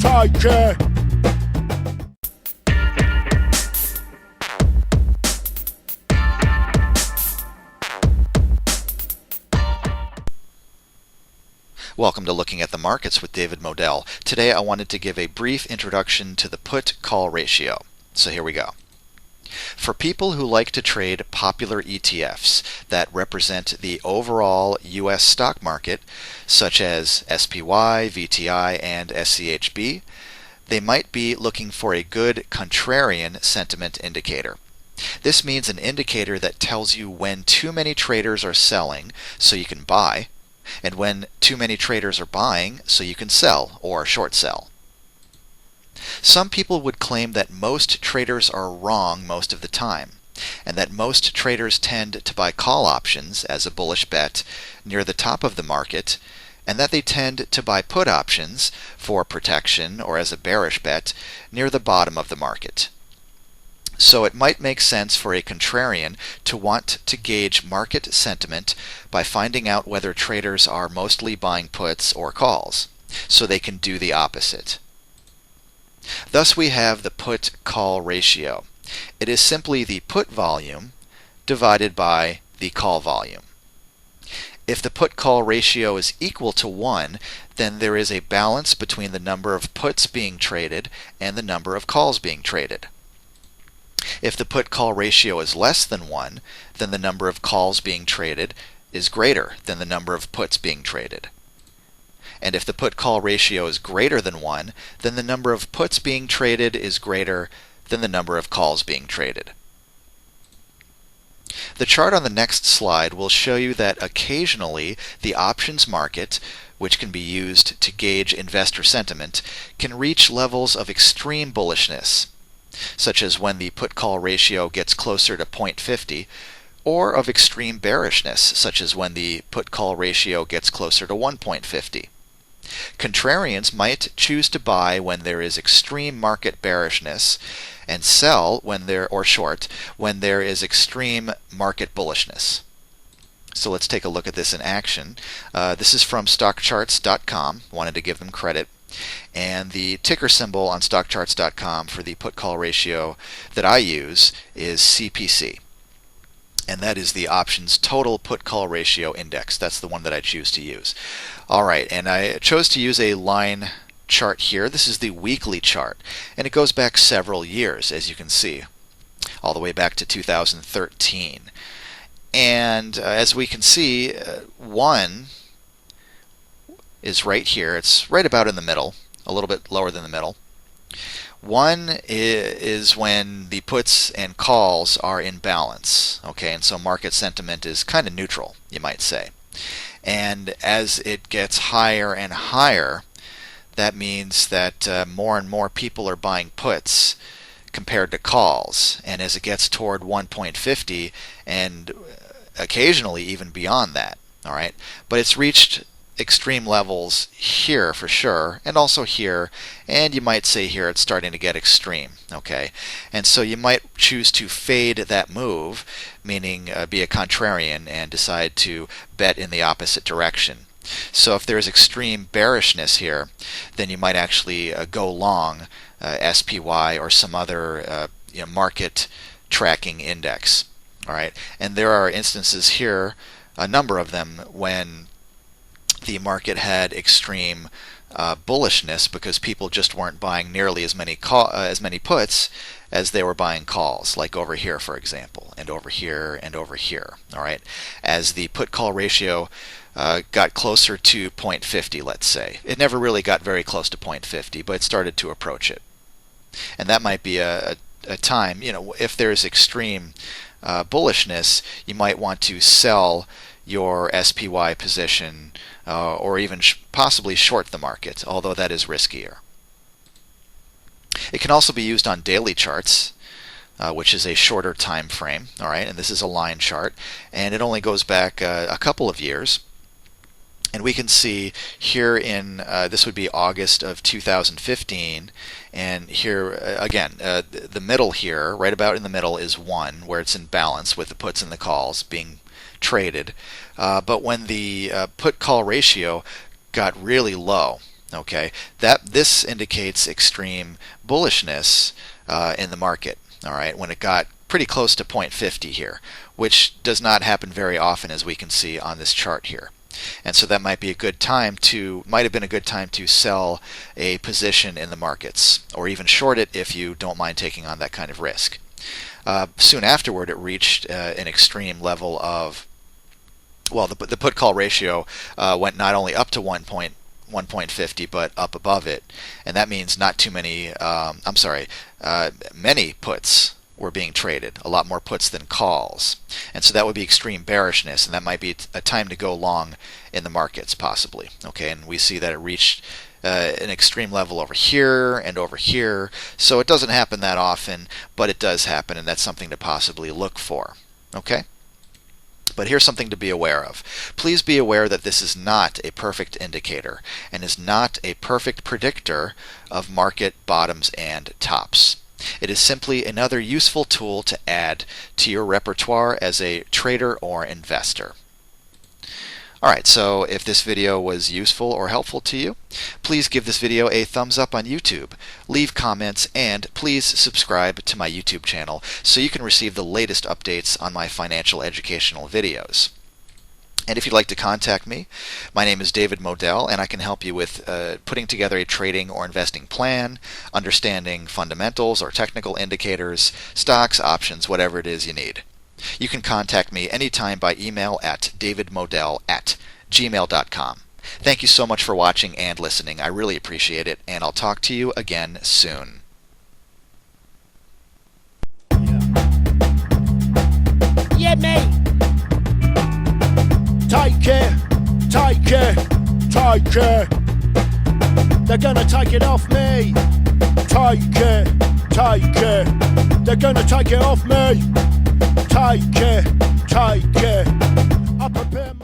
Predication. Welcome to Looking at the Markets with David Modell. Today I wanted to give a brief introduction to the put-call ratio. So here we go. For people who like to trade popular ETFs that represent the overall U.S. stock market, such as SPY, VTI, and SCHB, they might be looking for a good contrarian sentiment indicator. This means an indicator that tells you when too many traders are selling so you can buy, and when too many traders are buying so you can sell or short sell. Some people would claim that most traders are wrong most of the time, and that most traders tend to buy call options as a bullish bet near the top of the market, and that they tend to buy put options for protection or as a bearish bet near the bottom of the market. So it might make sense for a contrarian to want to gauge market sentiment by finding out whether traders are mostly buying puts or calls, so they can do the opposite. Thus we have the put-call ratio. It is simply the put volume divided by the call volume. If the put-call ratio is equal to 1, then there is a balance between the number of puts being traded and the number of calls being traded. If the put-call ratio is less than 1, then the number of calls being traded is greater than the number of puts being traded. And if the put-call ratio is greater than 1, then the number of puts being traded is greater than the number of calls being traded. The chart on the next slide will show you that occasionally the options market, which can be used to gauge investor sentiment, can reach levels of extreme bullishness, such as when the put-call ratio gets closer to 0.50, or of extreme bearishness, such as when the put-call ratio gets closer to 1.50. Contrarians might choose to buy when there is extreme market bearishness and sell or short when there is extreme market bullishness. So let's take a look at this in action. This is from stochastic.com. Wanted to give them credit. And the ticker symbol on stochastic.com for the put-call ratio that I use is CPC. And that is the options total put-call ratio index. That's the one that I choose to use. Alright, and I chose to use a line chart here. This is the weekly chart, and it goes back several years, as you can see, all the way back to 2013. And as we can see, 1 is right here. It's right about in the middle, a little bit lower than the middle. 1 is when the puts and calls are in balance, okay, and so market sentiment is kind of neutral, you might say. And as it gets higher and higher, that means that more and more people are buying puts compared to calls, and as it gets toward 1.50 and occasionally even beyond that, all right, but it's reached extreme levels here for sure, and also here, and you might say here it's starting to get extreme, okay? And so you might choose to fade that move, meaning be a contrarian and decide to bet in the opposite direction. So if there's extreme bearishness here, then you might actually go long SPY or some other market tracking index, all right? And there are instances here, a number of them, when the market had extreme bullishness because people just weren't buying nearly as many puts as they were buying calls, like over here, for example, and over here, and over here. All right, as the put-call ratio got closer to 0.50, let's say. It never really got very close to 0.50, but it started to approach it. And that might be a time, if there's extreme bullishness, you might want to sell your SPY position or even possibly short the market, although that is riskier. It can also be used on daily charts, which is a shorter time frame. All right, and this is a line chart, and it only goes back a couple of years. And we can see here in, this would be August of 2015, and here again, the middle here, right about in the middle, is 1, where it's in balance with the puts and the calls being traded. But when the put-call ratio got really low, Okay, this indicates extreme bullishness in the market. All right, when it got pretty close to 0.50 here, which does not happen very often, as we can see on this chart here. And so that might be a good time might have been a good time to sell a position in the markets, or even short it if you don't mind taking on that kind of risk. Soon afterward, it reached an extreme level of, well, the put-call ratio went not only up to 1.50 but up above it, and that means not too many, many puts were being traded, a lot more puts than calls. And so that would be extreme bearishness, and that might be a time to go long in the markets possibly. Okay, and we see that it reached an extreme level over here and over here, so it doesn't happen that often, but it does happen, and that's something to possibly look for. Okay? But here's something to be aware of. Please be aware that this is not a perfect indicator and is not a perfect predictor of market bottoms and tops. It is simply another useful tool to add to your repertoire as a trader or investor. Alright, so if this video was useful or helpful to you, please give this video a thumbs up on YouTube, leave comments, and please subscribe to my YouTube channel so you can receive the latest updates on my financial educational videos. And if you'd like to contact me, my name is David Modell, and I can help you with putting together a trading or investing plan, understanding fundamentals or technical indicators, stocks, options, whatever it is you need. You can contact me anytime by email at davidmodell@gmail.com. Thank you so much for watching and listening. I really appreciate it, and I'll talk to you again soon. Yeah, mate. Take it, take it, take it. They're gonna take it off me. Take it, take it. They're gonna take it off me. Take it, take it. I prepare my